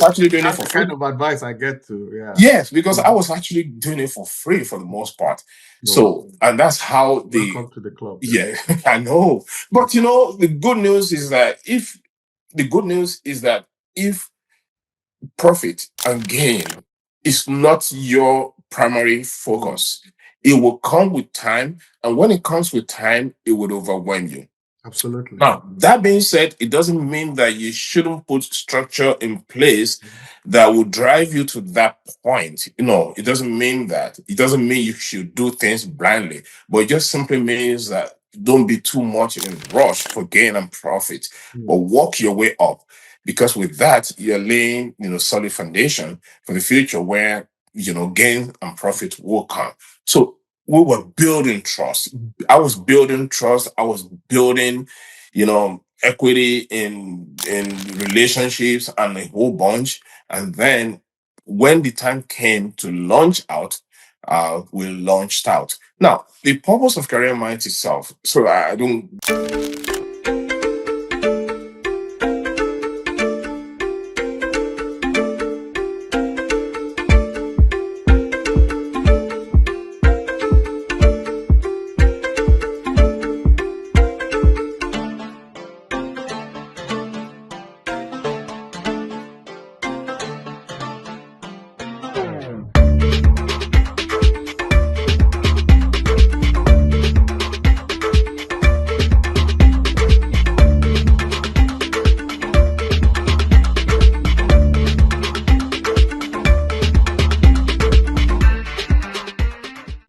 actually doing it That's for the free. kind of advice I get to. Yeah. Yes, because I was actually doing it for free for the most part. So, and that's how Welcome to the club. yeah, I know. But the good news is that if profit and gain is not your primary focus, it will come with time. And when it comes with time, it would overwhelm you. Absolutely. Now, that being said, it doesn't mean that you shouldn't put structure in place that will drive you to that point. It doesn't mean that. It doesn't mean you should do things blindly, but it just simply means that don't be too much in a rush for gain and profit, but walk your way up. Because with that, you're laying, solid foundation for the future where, gain and profit will come. So we were building trust. I was building trust. I was building equity in relationships and a whole bunch. And then when the time came to launch out, we launched out. Now, the purpose of Career Minds itself, so I don't.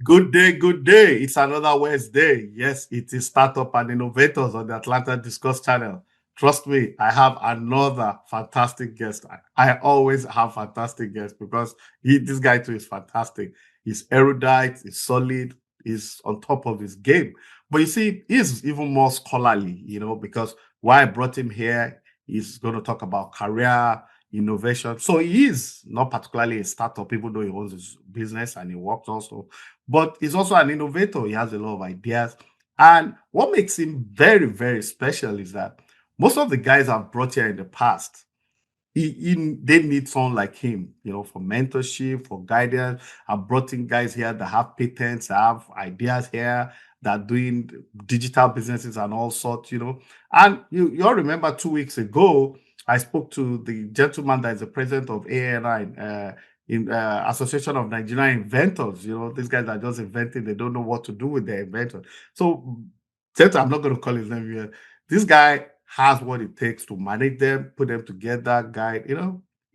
Good day, good day. It's another Wednesday. Yes, it is Startup and Innovators on the Atlanta Discuss channel. Trust me, I have another fantastic guest. I always have fantastic guests because this guy too is fantastic. He's erudite, he's solid, he's on top of his game. But you see, he's even more scholarly, because why I brought him here, he's going to talk about career, innovation. So he is not particularly a startup, even though he owns his business and he works also, but he's also an innovator. He has a lot of ideas. And what makes him very, very special is that most of the guys I've brought here in the past, they need someone like him, for mentorship, for guidance. I've brought in guys here that have patents, that have ideas here, that are doing digital businesses and all sorts, And you all remember 2 weeks ago, I spoke to the gentleman that is the president of ANI, in Association of Nigerian Inventors. These guys are just inventing, they don't know what to do with their invention. So, I'm not going to call his name here. This guy has what it takes to manage them, put them together, guide.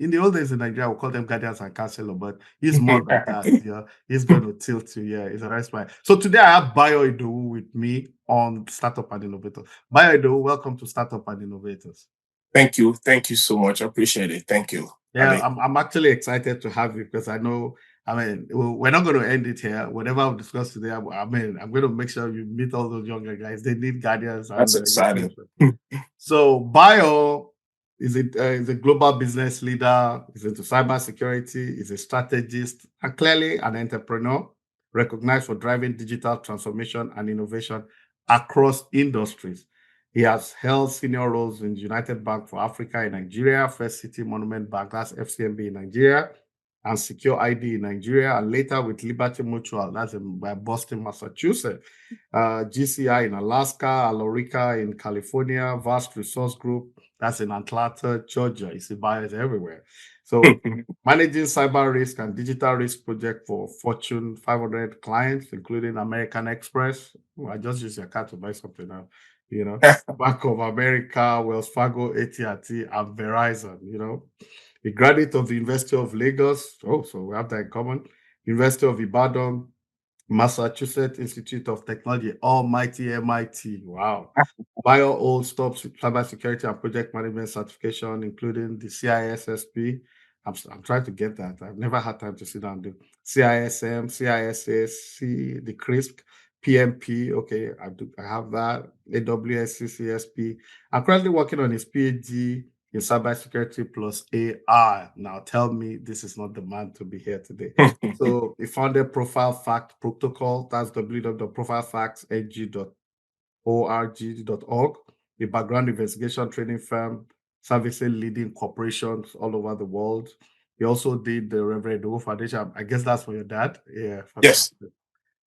In the old days in Nigeria, we call them guardians and counselor, but he's more than that. He's going to tilt you. Yeah, he's a nice man. So today I have Bayo Idowu with me on Startup and Innovators. Bayo Idowu, welcome to Startup and Innovators. Thank you so much. I appreciate it. Thank you. Yeah, I'm actually excited to have you because I know. We're not going to end it here. Whatever we discuss today, I'm going to make sure you meet all those younger guys. They need guardians. That's exciting. So, Bayo is a global business leader. He's into cybersecurity. He's a strategist and clearly an entrepreneur, recognized for driving digital transformation and innovation across industries. He has held senior roles in United Bank for Africa in Nigeria, First City Monument Bank, that's FCMB in Nigeria, and SecureID in Nigeria, and later with Liberty Mutual, that's in Boston, Massachusetts, GCI in Alaska, Alorica in California, Vast Resource Group, that's in Atlanta, Georgia. You see buyers everywhere. So managing cyber risk and digital risk project for Fortune 500 clients, including American Express. I just use your card to buy something now. Bank of America, Wells Fargo, AT&T, and Verizon, a graduate of the University of Lagos. Oh, so we have that in common. University of Ibadan, Massachusetts Institute of Technology, almighty MIT. Wow. Bayo holds top cybersecurity and project management certification, including the CISSP. I'm trying to get that. I've never had time to sit down and do CISM, CISA, the CRISC, PMP. Okay, I have that. AWS CCSP. I'm currently working on his PhD in cybersecurity plus AI. Now tell me this is not the man to be here today. So he founded Profile Fact Protocol. That's www.profilefactsng.org.org, a background investigation training firm servicing leading corporations all over the world. He also did the Reverend Idowu Foundation. I guess that's for your dad. Yeah, Yes. fantastic.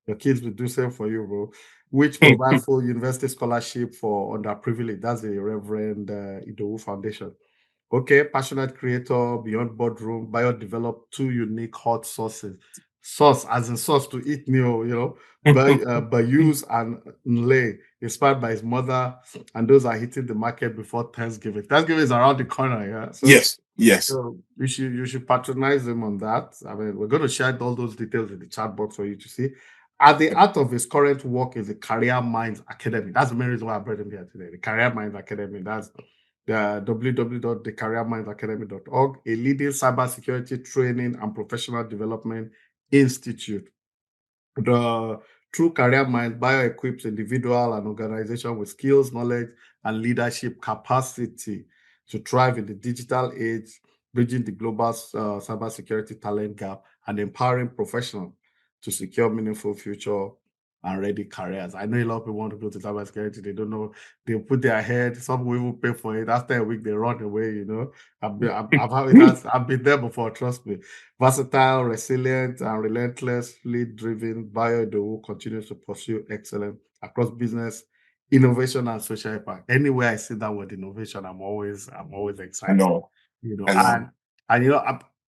Your kids will do same for you, bro. Which provide full university scholarship for underprivileged. That's the Reverend Idowu Foundation. Okay, passionate creator beyond boardroom. Bayo developed two unique hot sauces. Sauce, as in sauce to eat meal, Bayous and Nle, inspired by his mother, and those are hitting the market before Thanksgiving. Thanksgiving is around the corner, yeah. So, Yes. Yes. so you should patronize him on that. I mean, we're going to share all those details in the chat box for you to see. At the heart of his current work is the Career Minds Academy. That's the main reason why I brought him here today. The Career Minds Academy. That's the www.thecareermindsacademy.org, a leading cybersecurity training and professional development institute. The True Career Mind Bio equips individual and organization with skills, knowledge, and leadership capacity to thrive in the digital age, bridging the global cybersecurity talent gap and empowering professionals to secure meaningful future and ready careers. I know a lot of people want to go to cybersecurity. They don't know. They put their head. Some will even pay for it. After a week, they run away. I've been there before. Trust me. Versatile, resilient, and relentlessly driven, Bayo Idowu continues to pursue excellence across business, innovation, and social impact. Anywhere I see that word innovation, I'm always I excited. know. You know, I know. and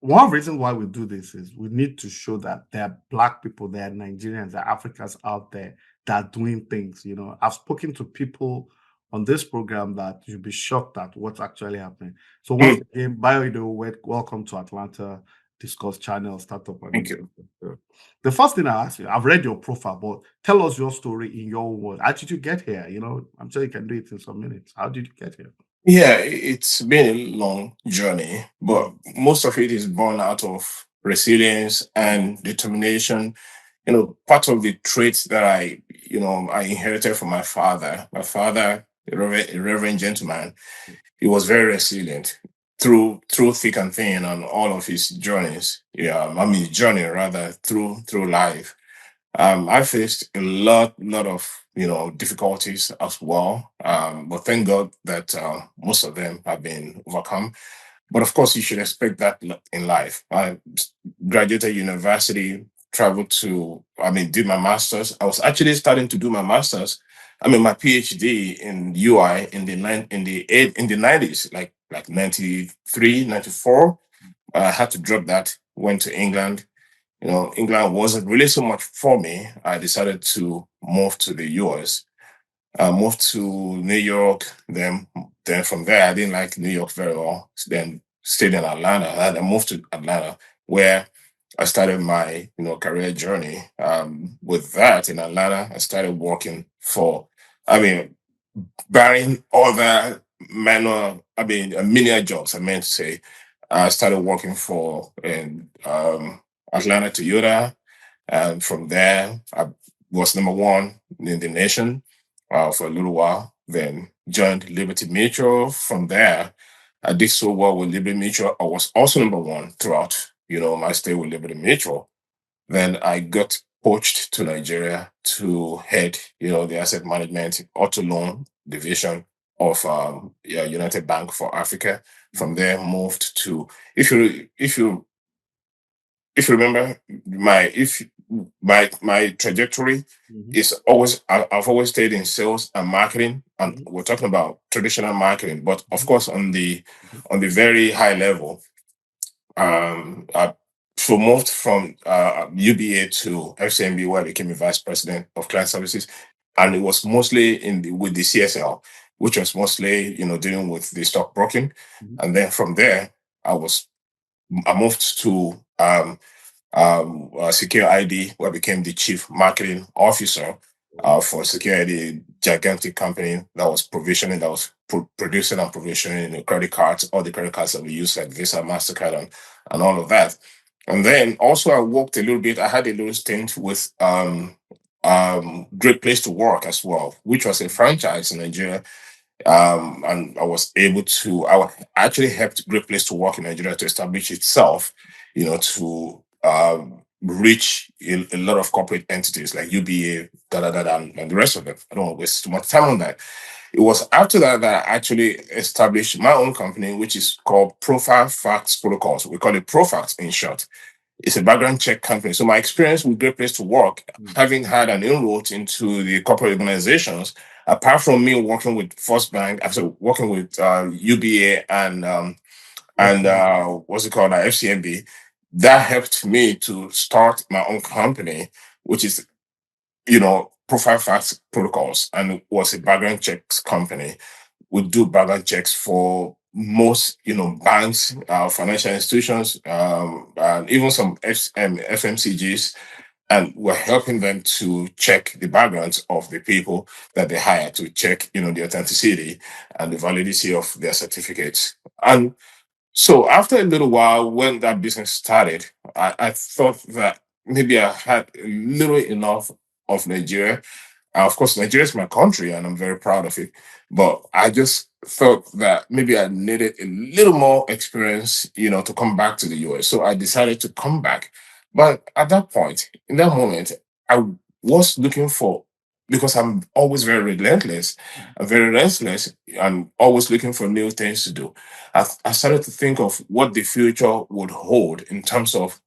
one reason why we do this is we need to show that there are Black people, there are Nigerians, there are Africans out there that are doing things. I've spoken to people on this program that you'll be shocked at what's actually happening. So once Hmm. again, Bayo Idowu, welcome to Atlanta Discuss Channel Startup and Thank you. Innovation. The first thing I ask you, I've read your profile, but tell us your story in your own words. How did you get here? I'm sure you can do it in some minutes. How did you get here? Yeah, it's been a long journey, but Mm, most of it is born out of resilience mm, and determination. Part of the traits that I inherited from my father. My father, a reverend gentleman, he was very resilient through thick and thin on all of his journeys. Yeah, I mean, journey rather through life. I faced a lot of difficulties as well, but thank God that most of them have been overcome. But of course, you should expect that in life. I graduated university, traveled did my masters. I was actually starting to do my masters. My PhD in UI in the 90s, like 93, 94. I had to drop that. Went to England. England wasn't really so much for me. I decided to move to the US. I moved to New York. Then from there, I didn't like New York very well. Then stayed in Atlanta. I moved to Atlanta, where I started my career journey. With that in Atlanta, I started working for. I mean, barring other menial jobs. I meant to say, I started working for in Atlanta Toyota, and from there, I was number one in the nation for a little while. Then joined Liberty Mutual. From there, I did so well with Liberty Mutual. I was also number one throughout, my stay with Liberty Mutual. Then I got poached to Nigeria to head, the asset management auto loan division of United Bank for Africa. From mm, there, moved to if you remember my trajectory mhm, is always I've always stayed in sales and marketing, and mhm, we're talking about traditional marketing, but of mhm, course on the mhm, very high level. I so moved from UBA to FCMB, where I became a vice president of client services, and it was mostly with the CSL, which was mostly dealing with the stockbroking. mhm, And then from there, I moved to SecureID, where I became the chief marketing officer for SecureID, gigantic company that was provisioning, that was producing and provisioning credit cards, all the credit cards that we use like Visa, Mastercard, and all of that. And then also I worked a little bit. I had a little stint with Great Place to Work as well, which was a franchise in Nigeria, and I actually helped Great Place to Work in Nigeria to establish itself, to reach a lot of corporate entities like UBA, and the rest of them. I don't want to waste too much time on that. It was after that that I actually established my own company, which is called Profile Facts Protocols. We call it Profax in short. It's a background check company. So my experience with Great Place to Work, having had an inroad into the corporate organizations, apart from me working with First Bank, after working with UBA and what's it called, FCMB, that helped me to start my own company, which is Profile Facts Protocols, and it was a background checks company. We do background checks for most, banks, financial institutions, and even some FMCGs, and we're helping them to check the backgrounds of the people that they hire to check, the authenticity and the validity of their certificates. And so after a little while, when that business started, I thought that maybe I had a little enough of Nigeria. Of course, Nigeria is my country and I'm very proud of it. But I just thought that maybe I needed a little more experience, to come back to the US. So I decided to come back. But at that point, in that moment, I was looking for, because I'm always very relentless, I'm very restless, and always looking for new things to do. I started to think of what the future would hold in terms of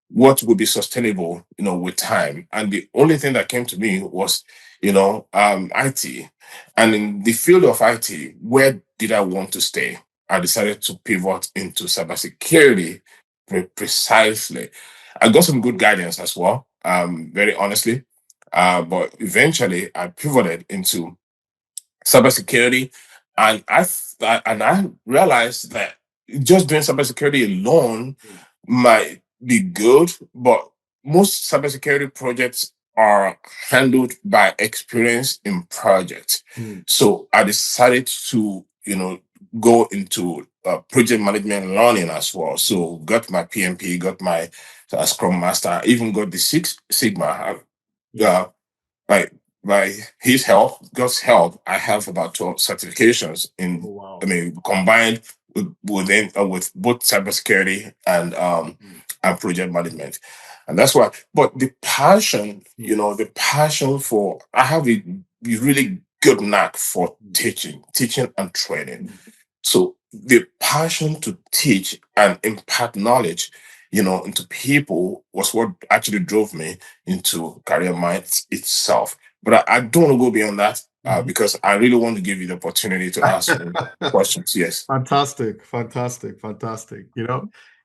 what would be sustainable, with time. And the only thing that came to me was, IT. And in the field of IT, where did I want to stay? I decided to pivot into cybersecurity precisely. I got some good guidance as well, very honestly. But eventually I pivoted into cybersecurity, and I realized that just doing cybersecurity alone might be good, but most cybersecurity projects are handled by experience in projects. So I decided to, go into project management learning as well. So got my PMP, got my Scrum Master, even got the Six Sigma. Uh, by by his help, God's help, I have about 12 certifications in. Oh, wow. I mean, combined with both cybersecurity and project management, and that's why. But the passion, the passion for I have a really good knack for teaching and training. So the passion to teach and impart knowledge, into people was what actually drove me into career minds itself. But I don't want to go beyond that because I really want to give you the opportunity to ask me questions. Yes. Fantastic, fantastic, fantastic.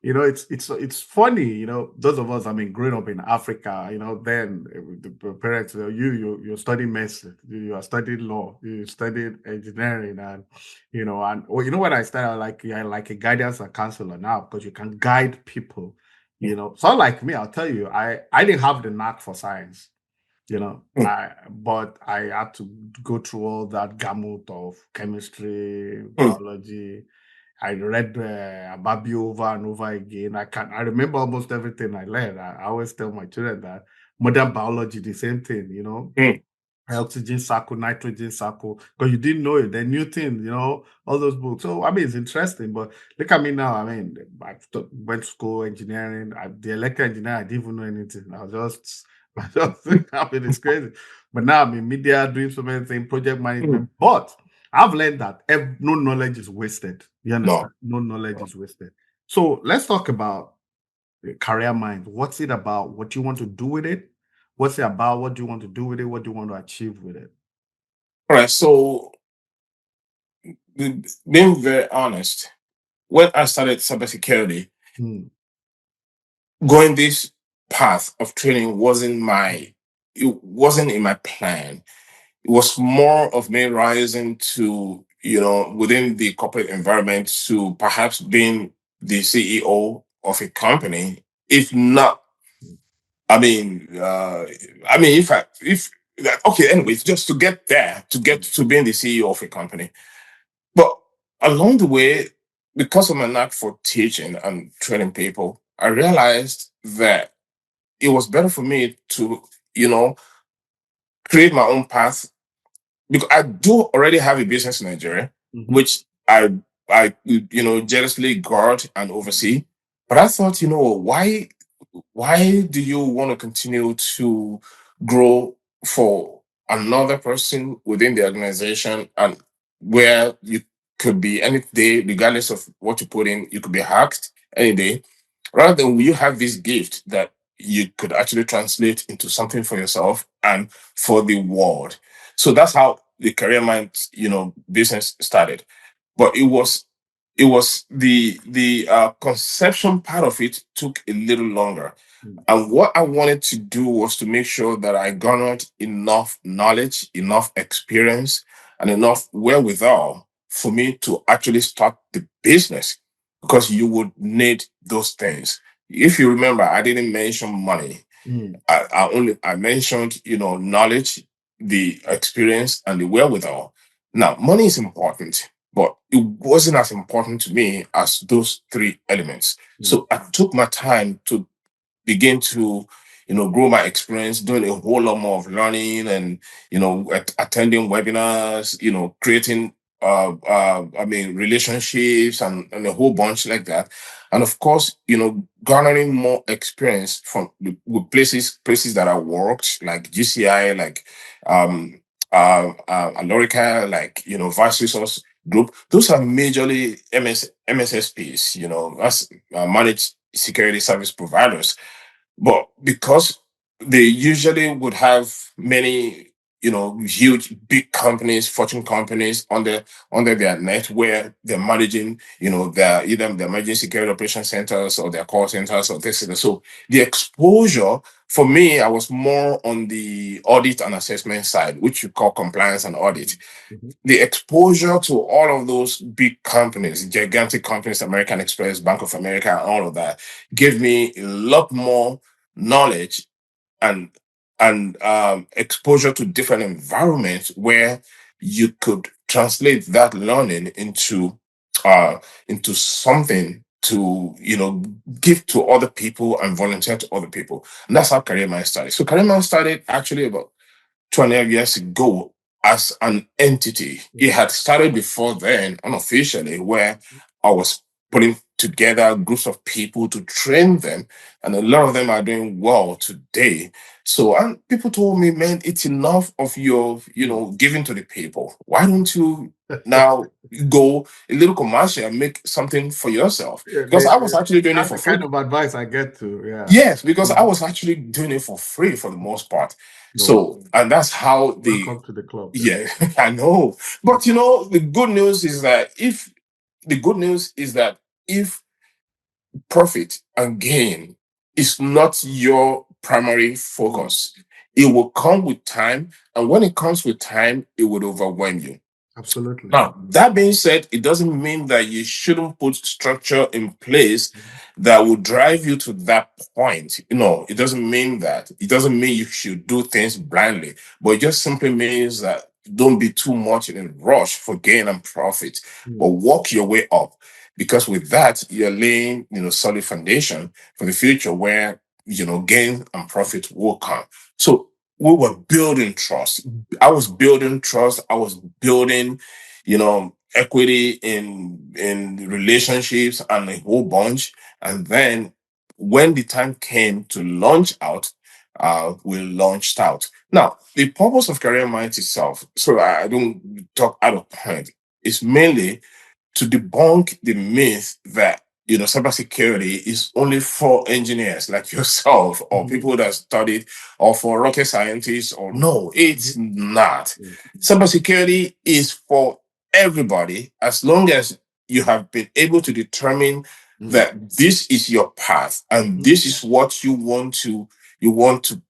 It's funny. Those of us, I mean, growing up in Africa, then the parents, you're studying medicine, you are studying law, you studied engineering, and when I started, like a guidance and counselor now, because you can guide people. So like me, I'll tell you, I didn't have the knack for science. Mm, But I had to go through all that gamut of chemistry, mm, biology. I read about you over and over again. I remember almost everything I learned. I always tell my children that modern biology, the same thing, mm. oxygen cycle, nitrogen cycle, because you didn't know it. The new thing, all those books. So I mean, it's interesting. But look at me now. I mean, went to school engineering. The electrical engineer, I didn't even know anything. I just I mean, it's crazy. But now I'm in media, doing so many things, project Mm. management. But I've learned that no knowledge is wasted. You No. understand? No knowledge is wasted. So let's talk about career mind. What's it about? What do you want to do with it? What's it about? What do you want to do with it? What do you want to achieve with it? All right. So being very honest, when I started cybersecurity, Hmm. going this path of training wasn't in my plan. It was more of me rising to, within the corporate environment to perhaps being the CEO of a company. If not, I mean, okay, anyways, just to get there, to get to being the CEO of a company. But along the way, because of my knack for teaching and training people, I realized that it was better for me to, you know, create my own path because I do already have a business in Nigeria, Mhm. which I jealously guard and oversee. But I thought, why do you want to continue to grow for another person within the organization and where you could be any day, regardless of what you put in, you could be hacked any day. Rather than you have this gift that you could actually translate into something for yourself and for the world. So that's how the career mind, business started. But it was the conception part of it took a little longer. And what I wanted to do was to make sure that I garnered enough knowledge, enough experience, and enough wherewithal for me to actually start the business, because you would need those things. If you remember, I didn't mention money. I mentioned, knowledge, the experience, and the wherewithal. Now, money is important, but it wasn't as important to me as those three elements. So I took my time to begin to grow my experience, doing a whole lot more of learning and attending webinars, creating relationships and a whole bunch like that. And of course, garnering more experience from with places that I worked, like GCI, like Alorica, like Vice Resource Group. Those are majorly MSSPs, that's managed security service providers. But because they usually would have many, huge, big companies, fortune companies under their net, where they're managing, they're managing security operation centers or their call centers or this. So the exposure for me, I was more on the audit and assessment side, which you call compliance and audit. The exposure to all of those big companies, gigantic companies, American Express, Bank of America, and all of that, gave me a lot more knowledge and exposure to different environments where you could translate that learning into something to give to other people and volunteer to other people. And that's how Career Mind started. So Career Mind started actually about 20 years ago as an entity. It had started before then, unofficially, where I was putting together groups of people to train them, and a lot of them are doing well today. So, and people told me, man, it's enough of your, giving to the people. Why don't you now go a little commercial and make something for yourself? Because I was actually doing it That's for the free. kind of advice I get to. Yeah. Yes, because I was actually doing it for free for the most part. So, and that's how Welcome to the club. yeah, I know. But the good news is that if profit and gain is not your primary focus, it will come with time. And when it comes with time, it would overwhelm you. Absolutely. Now, that being said, it doesn't mean that you shouldn't put structure in place that will drive you to that point. It doesn't mean that. It doesn't mean you should do things blindly, but it just simply means that don't be too much in a rush for gain and profit, but walk your way up. Because with that, you're laying, solid foundation for the future where, gain and profit will come. So we were building trust. I was building trust. I was building equity in relationships and a whole bunch. And then when the time came to launch out, we launched out. Now, the purpose of Career Minds itself, so I don't talk out of point, is mainly to debunk the myth that cybersecurity is only for engineers like yourself or people that studied, or for rocket scientists. Or no, it's not. Cybersecurity is for everybody, as long as you have been able to determine that this is your path and this is what you want to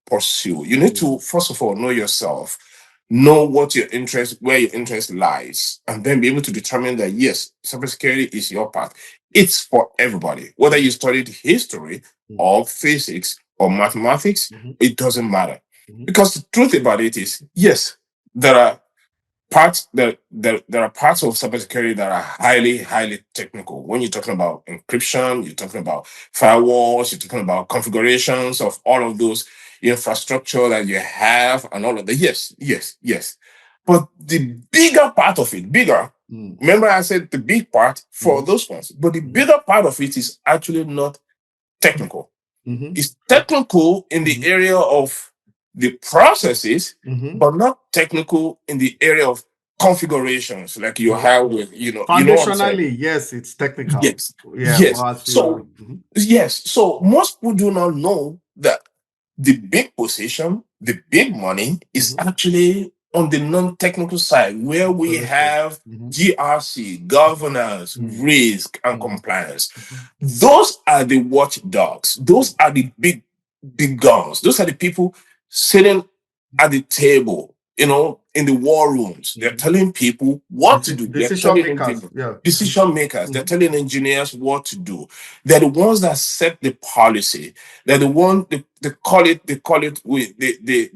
pursue. You need to first of all know yourself, know where your interest lies, and then be able to determine that yes, cybersecurity is your path. It's for everybody, whether you studied history or physics or mathematics. It doesn't matter, because the truth about it is, yes, there are there are parts of cybersecurity that are highly, highly technical. When you're talking about encryption, you're talking about firewalls, you're talking about configurations of all of those infrastructure that you have and all of that. Yes, yes, yes. But the bigger part of it, remember I said the big part for those ones, but the bigger part of it is actually not technical. It's technical in the area of the processes, but not technical in the area of configurations like you have with, you know what I'm saying? Foundationally, yes, it's technical. Yes, Yeah, yes. but as So, you yes. So most people do not know that the big position, the big money is actually on the non-technical side where we absolutely. have GRC, governance, Mm, risk, and mm, compliance. mhm, Those are the watchdogs. Those are the big guns. Those are the people sitting at the table, in the war rooms. They're mhm. telling people what to do. They're Decision telling makers. people, Yeah. decision makers. They're Mhm, telling engineers what to do. They're the ones that set the policy. They're the one they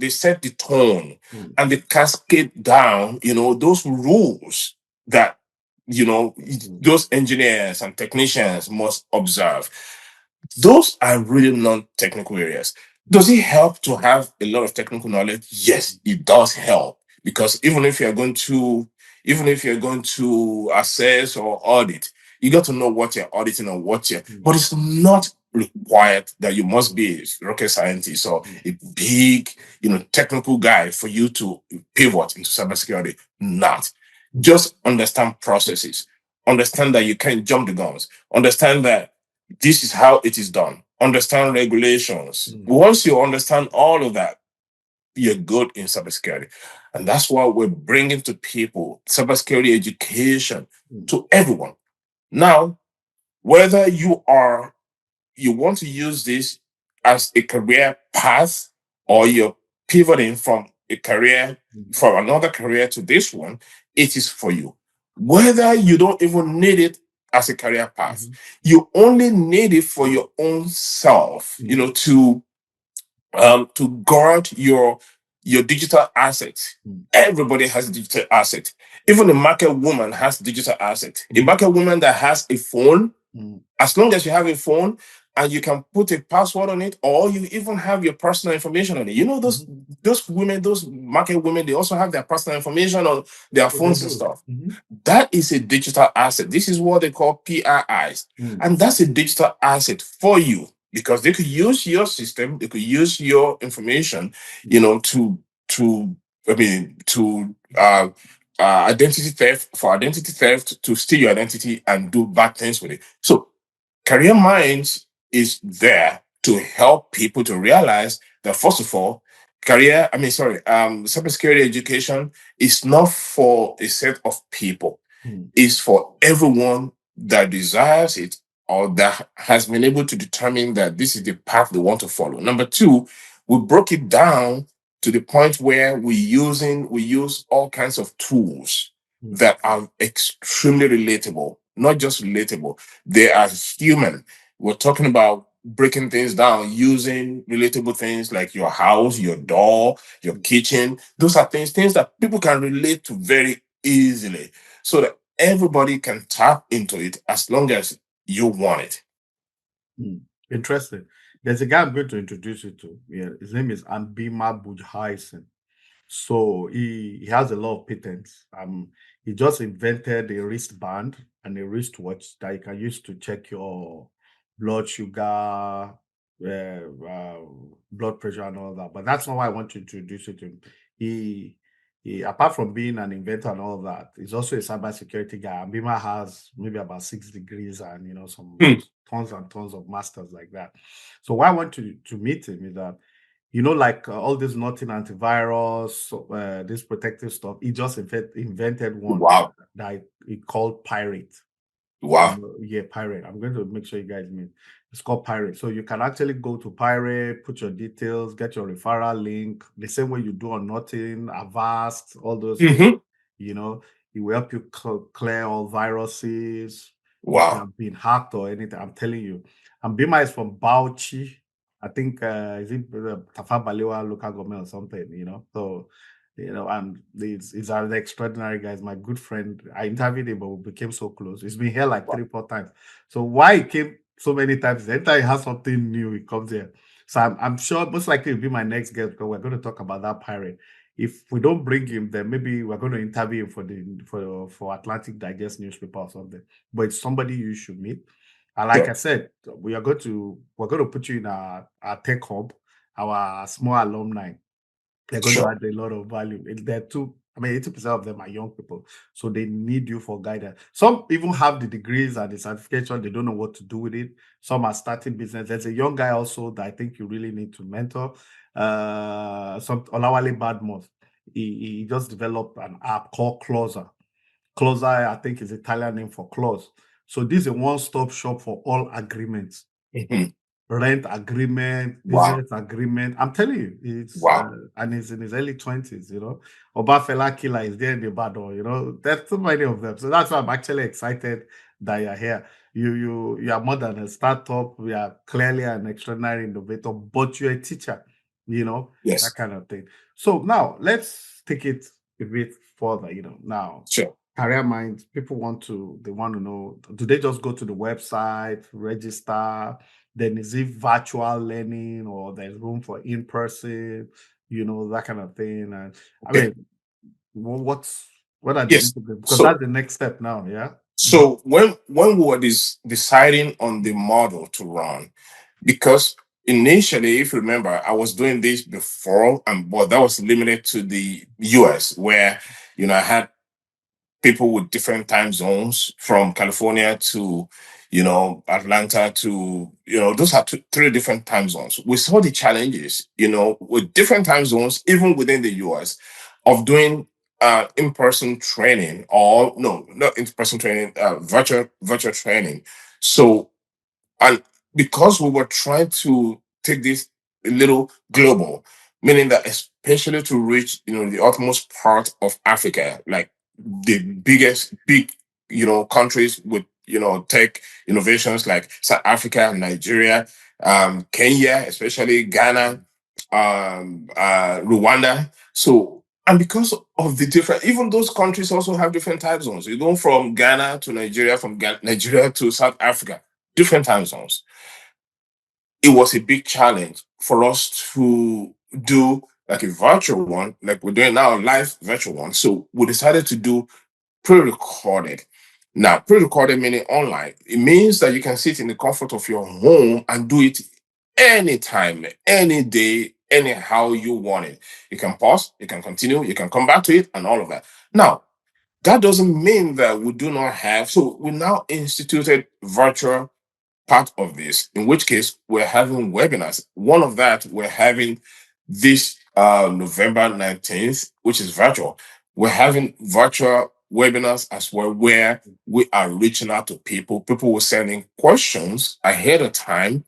set the tone mm, and they cascade down, those rules that mm, those engineers and technicians must observe. Those are really non-technical areas. Does it help to have a lot of technical knowledge? Yes, it does help, because even if you're going to assess or audit, you got to know what you're auditing or mm, but it's not required that you must be a rocket scientist or mm, a big, technical guy for you to pivot into cybersecurity. Not. mm, Just understand processes. Understand that you can't jump the guns. Understand that this is how it is done. Understand regulations. mm, Once you understand all of that, you're good in cybersecurity. And that's why we're bringing to people cybersecurity education mm, to everyone. Now, whether you want to use this as a career path, or you're pivoting mm, from another career to this one, it is for you. Whether you don't even need it as a career path, mhm, you only need it for your own self, mm, to guard your digital assets. mm, Everybody has a digital asset. Even a market woman has digital asset. A mhm, market woman that has a phone, mm, as long as you have a phone and you can put a password on it, or you even have your personal information on it. mhm. Those women, those market women, they also have their personal information on their Oh, they phones and do. stuff. That is a digital asset. This is what they call PIIs. Mm, And that's a digital asset for you, because they could use your system, they could use your information, mm, to I mean to identity theft, to steal your identity and do bad things with it. So Career Minds is there to help people to realize that, first of all, cybersecurity education is not for a set of people. mm, It's for everyone that desires it, or that has been able to determine that this is the path they want to follow. Number two, we broke it down to the point where we use all kinds of tools mm, that are extremely relatable. Not just relatable, they are human. We're talking about breaking things down using relatable things like your house, your door, your mm, kitchen. Those are things that people can relate to very easily, so that everybody can tap into it as long as you want it. mm. Interesting. There's a guy I'm going to introduce you to. Yeah, his name is Ambima Bujhaisen. So he has a lot of patents. He just invented a wristband and a wristwatch that you can use to check your blood sugar, blood pressure, and all that. But that's not why I want to introduce you to him. He, he, apart from being an inventor and all that, he's also a cybersecurity guy. And Bima has maybe about 6 degrees and some Hmm. tons and tons of masters like that. So why I want to meet him is that like all this nothing antivirus, this protective stuff. He just invented one Wow. that he called Pirate. Wow. Yeah, Pirate. I'm going to make sure you guys meet. It's called Pirate. So you can actually go to Pirate, put your details, get your referral link, the same way you do on Nothing, Avast, all those things. Hmm. You know, it will help you clear all viruses. If you Wow. have been hacked or anything, I'm telling you. And Bima is from Bauchi. I think is it Tafa Balewa local government or something, So and he's an extraordinary guy. He's my good friend. I interviewed him, but we became so close. He's been here like Wow. 3, 4 times. So why he came so many times? Every time he has something new, he comes here. So I'm sure most likely he'll be my next guest, because we're going to talk about that pirate. If we don't bring him, then maybe we're going to interview him for Atlantic Digest newspaper or something. But it's somebody you should meet. And like I Sure. said, we're going to put you in our tech hub, our small alumni. They're going to Sure. add a lot of value. They're two I mean, 80% of them are young people, so they need you for guidance. Some even have the degrees and the certification, they don't know what to do with it. Some are starting business. There's a young guy also that I think you really need to mentor. Some Olawale Badmus. He just developed an app called Closer. Closer, I think, is Italian name for close. So this is a one-stop shop for all agreements. Mhm. Rent agreement, Wow. business agreement. I'm telling you, it's Wow. and he's in his early 20s, Obafela Killer is there in the battle, There's so many of them. So that's why I'm actually excited that you're here. You are more than a startup. We are clearly an extraordinary innovator, but you're a teacher, that Yes. kind of thing. So now let's take it a bit further, now Sure. career minds, they want to know, do they just go to the website, register, then is it virtual learning or there's room for in-person, that kind of thing? And I Okay. mean, what are the Yes. because So that's the next step now, yeah. Mhm. so when we were deciding on the model to run, because initially, if you remember, I was doing this before, but that was limited to the US, where I had people with different time zones from California to, Atlanta to, those are three different time zones. We saw the challenges, with different time zones, even within the US, of doing in-person training, or no, not in-person training, virtual training. So, and because we were trying to take this a little global, meaning that especially to reach, the utmost part of Africa, like the big, countries with, tech innovations like South Africa, Nigeria, Kenya, especially Ghana, Rwanda. So, and because of the different, even those countries also have different time zones. You go from Ghana to Nigeria, from Nigeria to South Africa, different time zones. It was a big challenge for us to do like a virtual one, like we're doing now, a live virtual one. So we decided to do pre-recorded. Now, pre-recorded meaning online. It means that you can sit in the comfort of your home and do it anytime, any day, anyhow you want it. You can pause, you can continue, you can come back to it, and all of that. Now, that doesn't mean that we do not have, so we now instituted virtual part of this, in which case we're having webinars. One of that we're having this November 19th, which is virtual. We're having virtual webinars as well, where we are reaching out to people. People were sending questions ahead of time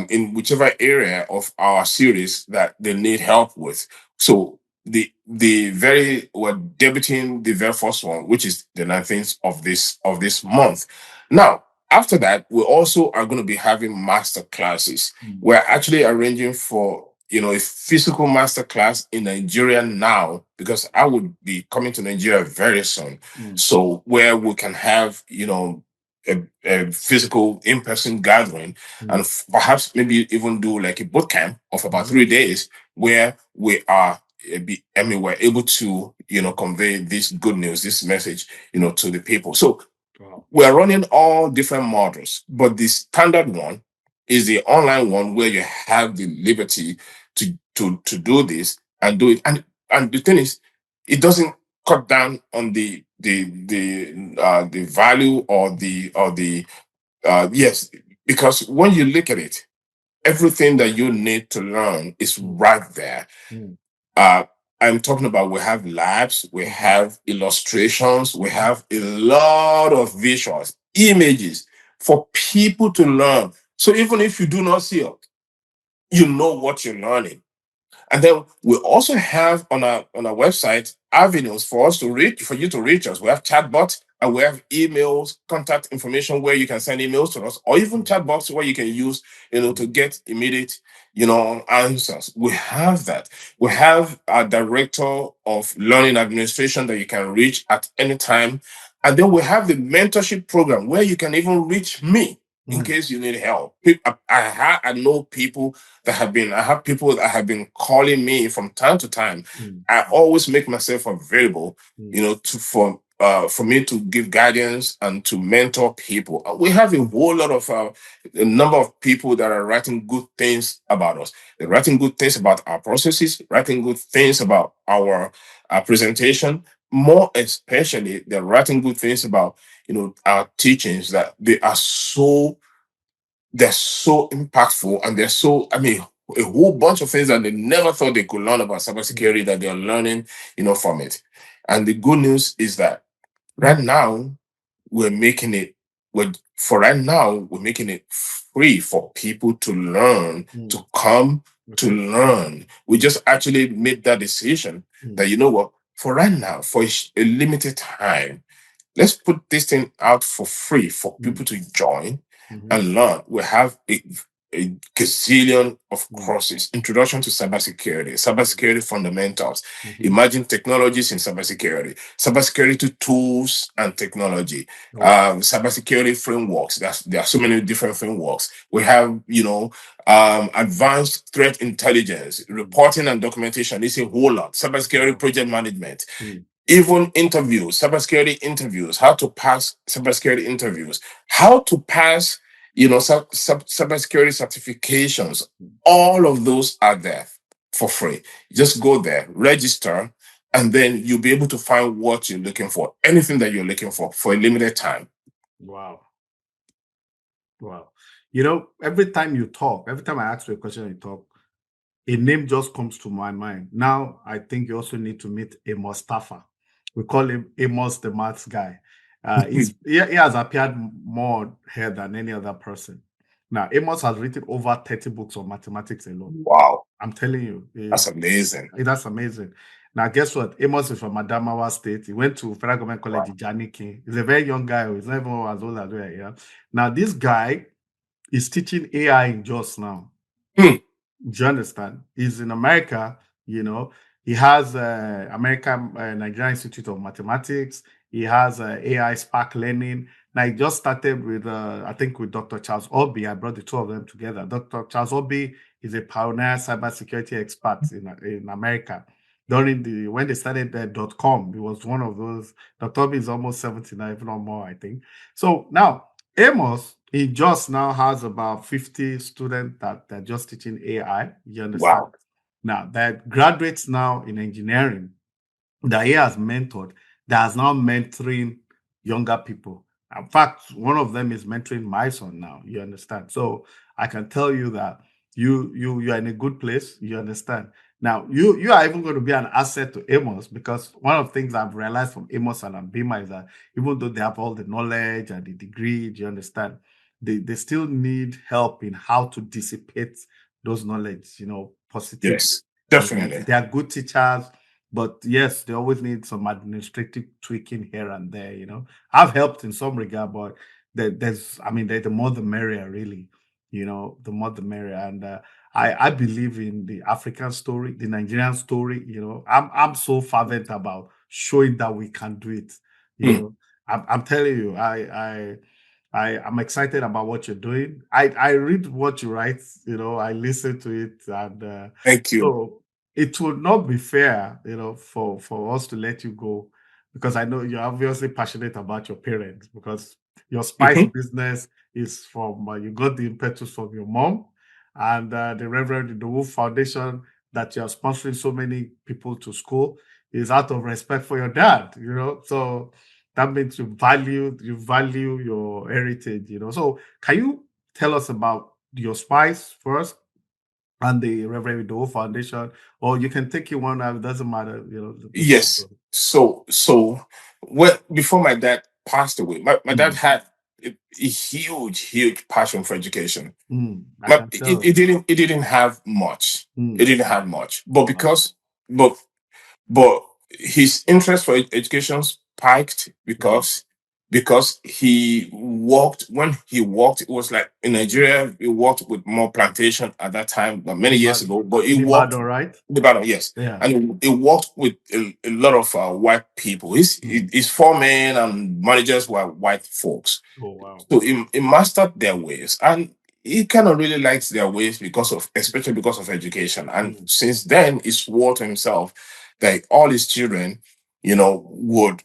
in whichever area of our series that they need help with. So we're debuting the very first one, which is the 19th of this month. Now, after that, we also are going to be having master classes. We're actually arranging for a physical master class in Nigeria now, because I would be coming to Nigeria very soon. So where we can have a physical in-person gathering, and perhaps maybe even do like a boot camp of about 3 days, where we are we're able to convey this good news, this message to the people. So Wow. we're running all different models, but the standard one is the online one, where you have the liberty to do this and do it. And the thing is, it doesn't cut down on the value or the yes, because when you look at it, everything that you need to learn is right there. uh, I'm talking about, we have labs, we have illustrations, we have a lot of visuals, images for people to learn. So even if you do not see it, you know what you're learning. And then we also have on our website avenues for you to reach us. We have chatbots and we have emails, contact information where you can send emails to us, or even chatbots where you can use, to get immediate, answers. We have that. We have a director of learning administration that you can reach at any time. And then we have the mentorship program where you can even reach me in case you need help. I know people I have people that have been calling me from time to time. I always make myself available, to for for me to give guidance and to mentor people. We have a whole lot of a number of people that are writing good things about us. They're writing good things about our processes, writing good things about our presentation. More especially, they're writing good things about our teachings, that they're so impactful, and they're so, I mean, a whole bunch of things that they never thought they could learn about cybersecurity that they're learning, from it. And the good news is that right now we're making it we're making it free for people to learn, to come to Okay. learn. We just actually made that decision that, you know what, for right now, for a limited time, let's put this thing out for free for people to join Mhm. and learn. We have a gazillion of Mm. courses: introduction to cybersecurity, cybersecurity fundamentals, Mhm. emerging technologies in cybersecurity, cybersecurity tools and technology, Wow. cybersecurity frameworks. There are so many different frameworks. We have, advanced threat intelligence, reporting and documentation. It's a whole lot. Cybersecurity Wow. project management, Mm. even interviews, cybersecurity interviews, how to pass cybersecurity interviews, how to pass, cybersecurity certifications. All of those are there for free. Just go there, register, and then you'll be able to find what you're looking for, anything that you're looking for a limited time. Wow. Wow. Every time I ask you a question and you talk, a name just comes to my mind. Now, I think you also need to meet Amos Staffer. We call him Amos the maths guy. He has appeared more here than any other person. Now, Amos has written over 30 books on mathematics alone. Wow, I'm telling you, that's amazing. that's amazing. Now, guess what? Amos is from Adamawa State. He went to Federal Government College Wow. in Janiki. He's a very young guy. He's not even as old as we are. Yeah. Now, this guy is teaching AI in Jos now. Hmm. Do you understand? He's in America, you know. He has American Nigerian Institute of Mathematics. He has AI Spark Learning. Now he just started with, I think, with Dr. Charles Obi. I brought the two of them together. Dr. Charles Obi is a pioneer cybersecurity expert in America. When they started .com, he was one of those. Dr. Obi is almost 79, if not more, I think. So now Amos, he just now has about 50 students that they're just teaching AI. You understand? Wow. Now, that graduates now in engineering that he has mentored, that is now mentoring younger people. In fact, one of them is mentoring my son now. You understand? So I can tell you that you are in a good place. You understand? Now you are even going to be an asset to Amos, because one of the things I've realized from Amos and Ambima is that even though they have all the knowledge and the degree, do you understand? They still need help in how to dissipate those knowledge, positively. Yes, definitely. They are good teachers, but yes, they always need some administrative tweaking here and there. I've helped in some regard, but the more the merrier, really. The more the merrier. And I believe in the African story, the Nigerian story. I'm so fervent about showing that we can do it. You Hmm. know, I'm telling you, I'm excited about what you're doing. I read what you write, I listen to it, and Thank you. so it would not be fair, for us to let you go, because I know you're obviously passionate about your parents, because your spice Mhm. business is from you got the impetus from your mom, and the Reverend Idowu Foundation that you're sponsoring so many people to school is out of respect for your dad. So that means you value your heritage. So can you tell us about your spice first and the Reverend Idowu Foundation, or you can take it one out, it doesn't matter, whichever Yes. goes. So before my dad passed away, my dad Mm, had a huge passion for education. I can tell. It didn't have much. It Mm, didn't have much. But wow. but but his interest for education spiked Mm, because he worked, it was like in Nigeria, he worked with more plantation at that time, many years Ibadan, ago, but he in worked Ibadan, right? in Ibadan, yes. Yeah. And he worked with a lot of white people. Mm. His foremen and managers were white folks. Oh, wow. So he mastered their ways, and he kind of really likes their ways especially because of education. And Mm, since then, he swore to himself that all his children would,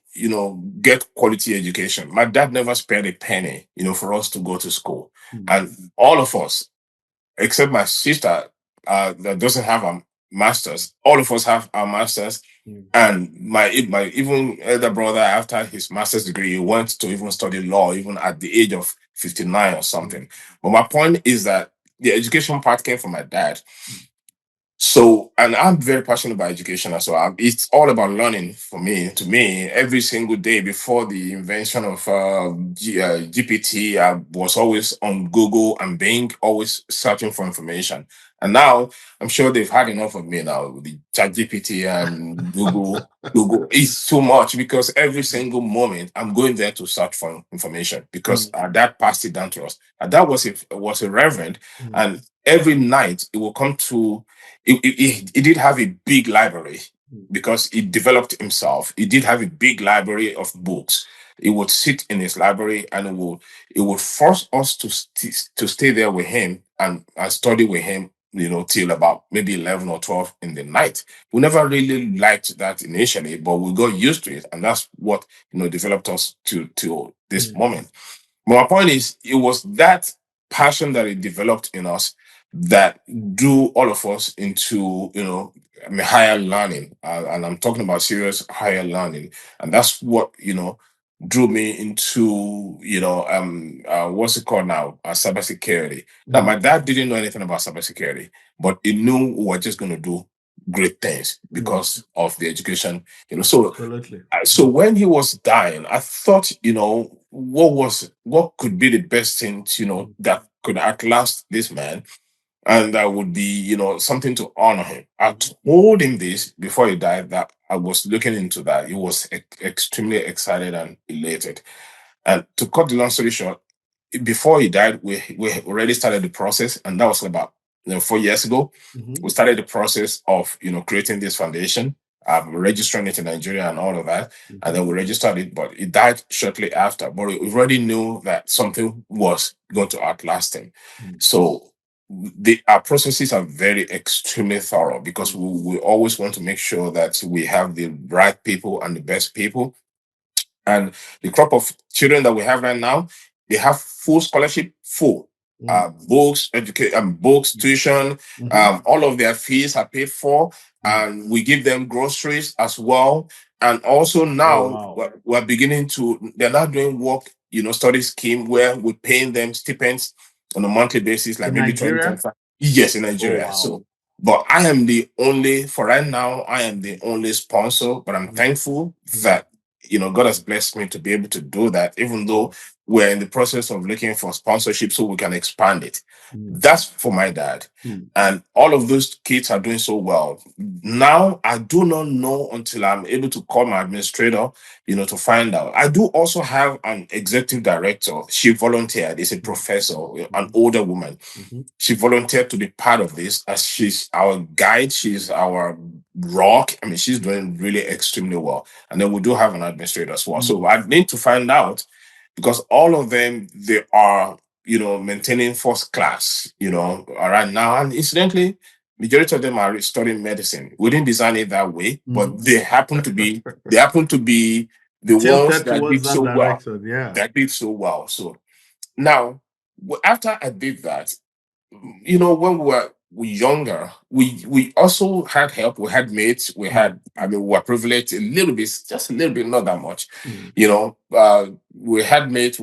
get quality education. My dad never spared a penny, for us to go to school. And all of us, except my sister, that doesn't have a master's, all of us have our masters. And my even elder brother, after his master's degree, he went to even study law, even at the age of 59 or something. But my point is that the education part came from my dad. So, and I'm very passionate about education as well. It's all about learning for me. To me, every single day before the invention of GPT, I was always on Google and Bing, always searching for information. And now I'm sure they've had enough of me now with the chat GPT and Google. Google is too much because every single moment I'm going there to search for information because our dad passed it down to us. And that was a reverend, and every night it will come to he did have a big library because he developed himself. He did have a big library of books. He would sit in his library and it would force us to stay there with him and study with him, till about maybe 11 or 12 in the night. We never really liked that initially, but we got used to it. And that's what, developed us to this moment. But my point is, it was that passion that it developed in us that drew all of us into, higher learning. And I'm talking about serious higher learning. And that's what, drew me into, what's it called now? Cybersecurity. Now, my dad didn't know anything about cybersecurity, but he knew we were just going to do great things because of the education, So Absolutely. so when he was dying, I thought, what could be the best thing, that could outlast this man, and that would be, something to honor him. I told him this before he died that I was looking into that. He was extremely excited and elated. And to cut the long story short, before he died, we already started the process, and that was about 4 years ago. We started the process of creating this foundation, registering it in Nigeria and all of that, and then we registered it. But he died shortly after. But we already knew that something was going to outlast him. So our processes are very extremely thorough because we always want to make sure that we have the right people and the best people. And the crop of children that we have right now, they have full scholarship, full books, books, tuition, all of their fees are paid for, and we give them groceries as well. And also now we're beginning to, they're not doing work, study scheme where we're paying them stipends on a monthly basis, like In maybe 20, Nigeria? 25. Yes, in Nigeria. wow. So, but I am the only, for right now, I am the only sponsor, but I'm thankful that God has blessed me to be able to do that, even though we're in the process of looking for sponsorship so we can expand it. That's for my dad. And all of those kids are doing so well. Now, I do not know until I'm able to call my administrator, to find out. I do also have an executive director. She volunteered, is a professor, an older woman. She volunteered to be part of this as she's our guide. She's our rock. I mean, she's doing really extremely well. And then we do have an administrator as well. So I need to find out because all of them, they are, maintaining first class, right now. And incidentally, majority of them are studying medicine. We didn't design it that way, but they happen to be the ones Tilted that towards did that so well. direction, yeah. That did so well. So now, after I did that, when we younger, we also had help. We had mates. We were privileged a little bit, just a little bit, not that much. We had mates.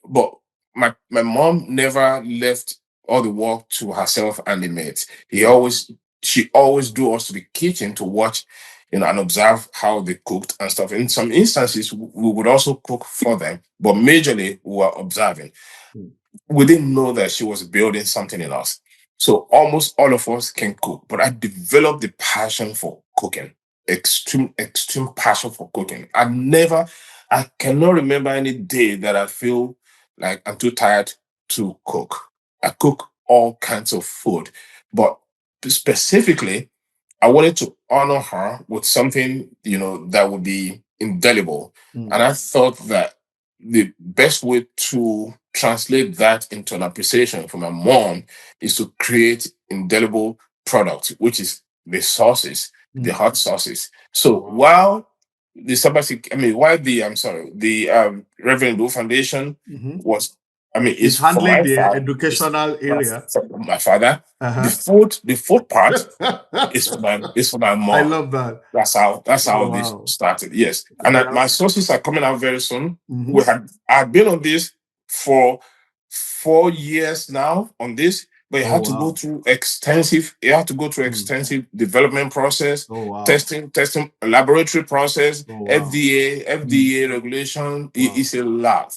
But my mom never left all the work to herself and the mates. She always drew us to the kitchen to watch, and observe how they cooked and stuff. In some instances, we would also cook for them, but majorly we were observing. We didn't know that she was building something in us. So almost all of us can cook, but I developed the passion for cooking, extreme passion for cooking. I cannot remember any day that I feel like I'm too tired to cook. I cook all kinds of food, but specifically, I wanted to honor her with something, that would be indelible. And I thought that the best way to translate that into an appreciation for my mom is to create indelible products, which is the sauces, the hot sauces. So while the cybersecurity, why the Reverend Idowu Foundation Mhm. was, It's is for handling my the father, educational area. for my father. Uh-huh. The fourth part is for my I mom. love that. That's Oh, how this wow. started. Yes, and Yeah. my sources are coming out very soon. Mhm. I've been on this for 4 years now on this, but Oh, wow. you have to go through Mm. extensive development process, Oh, wow. testing, laboratory process, Oh, wow. Mm. FDA regulation. Wow. It's a lot.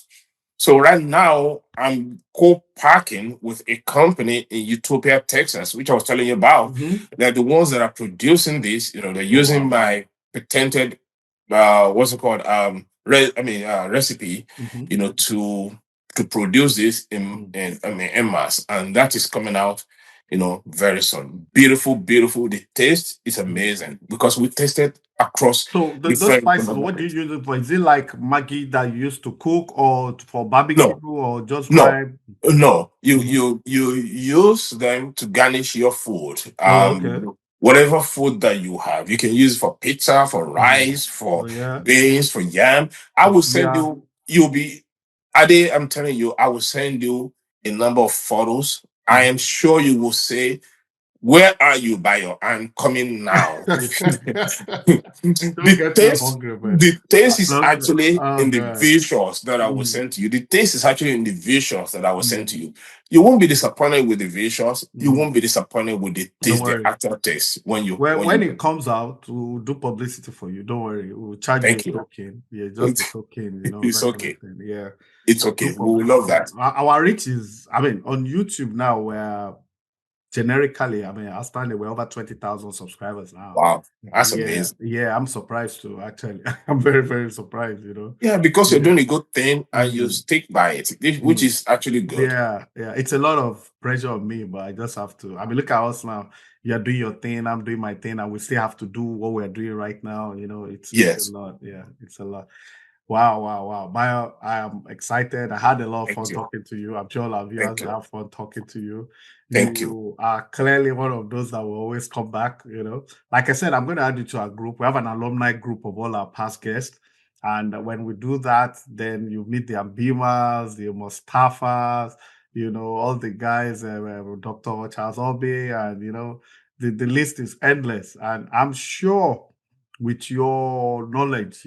So right now, I'm co-packing with a company in Utopia, Texas, which I was telling you about. Mhm. They're the ones that are producing this. They're Oh, using wow. my patented, what's it called? Recipe, Mhm. to produce this Mm. en masse, and that is coming out, very soon. Beautiful, beautiful. The taste is Mm. amazing because we tested across So those different spices, what do environments. you use it for? Is it like Maggi that you used to cook, or for barbecue, No, or just no, fry? no. You Mhm. you you use them to garnish your food. Oh, okay. Whatever food that you have, you can use it for pizza, for Mm. rice, for Oh, yeah. beans, for yam. I For will send suya. you. You'll be. Ade, I'm telling you, I will send you a number of photos. I Mhm. am sure you will say, "Where are you, Bayo? I'm coming now." Don't the get me taste, hungry, man. the I taste is love it. actually Oh, in the God. visuals that I will Mm. send to you. The taste is actually in the visuals that I will send to Mm. you. You won't be disappointed with the visuals. You Mhm. won't be disappointed with the Don't taste, the worry. actual taste when you When it comes out, we'll do publicity for you. Don't worry. We'll charge you a thank you. token. Yeah, just a It's, token, it's that kind of okay. thing. Yeah. It's We'll do okay. We will love publicity. that. Our reach is, on YouTube now, we're generically, outstanding, we're over 20,000 subscribers now. Wow. That's Yeah. amazing. Yeah. I'm surprised too, actually. I'm very, very surprised. Yeah, because you're Yeah. doing a good thing and you Mm. stick by it, which Mm. is actually good. Yeah, yeah, it's a lot of pressure on me, but I just have to. Look at us now. You're doing your thing, I'm doing my thing, and we still have to do what we're doing right now. It's a Yes. lot. Yeah, it's a lot. Wow, wow, wow. Maya, I am excited. I had a lot of Thank fun you. talking to you. I'm sure our viewers Thank will you. have fun talking to you. Thank you. You are clearly one of those that will always come back. Like I said, I'm going to add you to our group. We have an alumni group of all our past guests. And when we do that, then you meet the Ambimas, the Mustafas, all the guys, Dr. Charles Obi, and, the list is endless. And I'm sure with your knowledge,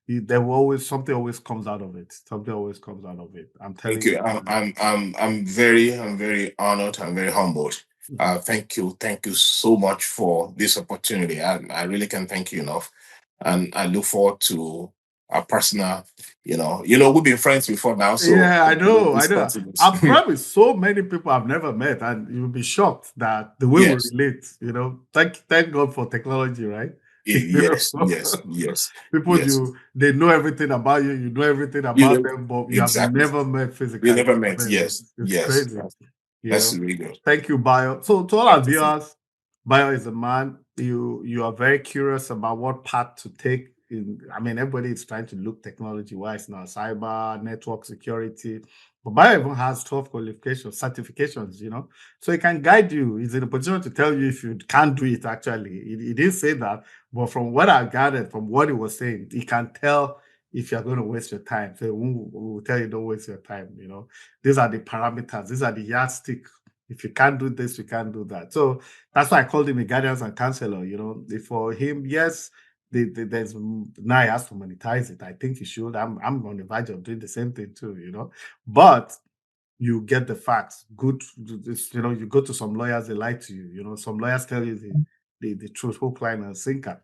there will always something always comes out of it. Something always comes out of it. I'm Thank telling you. you. I'm very honored. I'm very humbled. Thank you so much for this opportunity. I really can't thank you enough, and I look forward to our personal. We've been friends before now, so Yeah, I know, I this know. continues. I'm friends with so many people I've never met, and you'll be shocked that the way we Yes, relate. Thank God for technology, right? yes, yes, yes, People yes. they know everything about you, you know everything You about know them, but you have exactly. never met We physically. never I met. mean, Yes, it's yes. crazy. You That's know. really good. Thank you, Bio. So to all our Thank you. viewers, Bio is a man. You are very curious about what path to take in. Everybody is trying to look technology wise now, cyber, network security. But Bio even has 12 qualifications, certifications. So he can guide you. He's in a position to tell you if you can't do it actually. He didn't say that, but from what I gathered from what he was saying, he can tell if you're going to waste your time. So we'll tell you don't waste your time. These are the parameters, these are the yardstick. If you can't do this, you can't do that. So that's why I called him a guidance and counselor. For him, yes, there's now he has to monetize it. I think he should. I'm on the verge of doing the same thing too. But you get the facts. Good, you go to some lawyers, they lie to you. Some lawyers tell you the truth, hook, line, and sinker.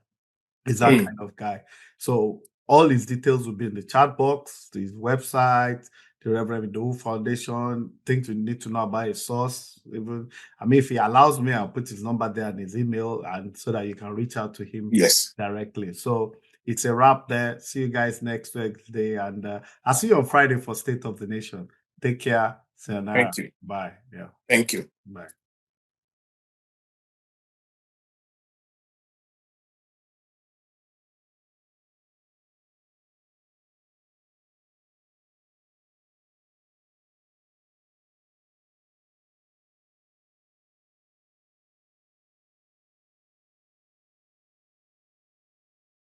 Is that Mm, kind of guy. So all his details will be in the chat box, his website, the Reverend Idowu Foundation, things you need to know about his source. Even if he allows me, I'll put his number there and his email, and so that you can reach out to him yes. directly. So it's a wrap there. See you guys next Wednesday, and I'll see you on Friday for State of the Nation. Take care. Sayonara. Thank you. Bye. Yeah. Thank you. Bye.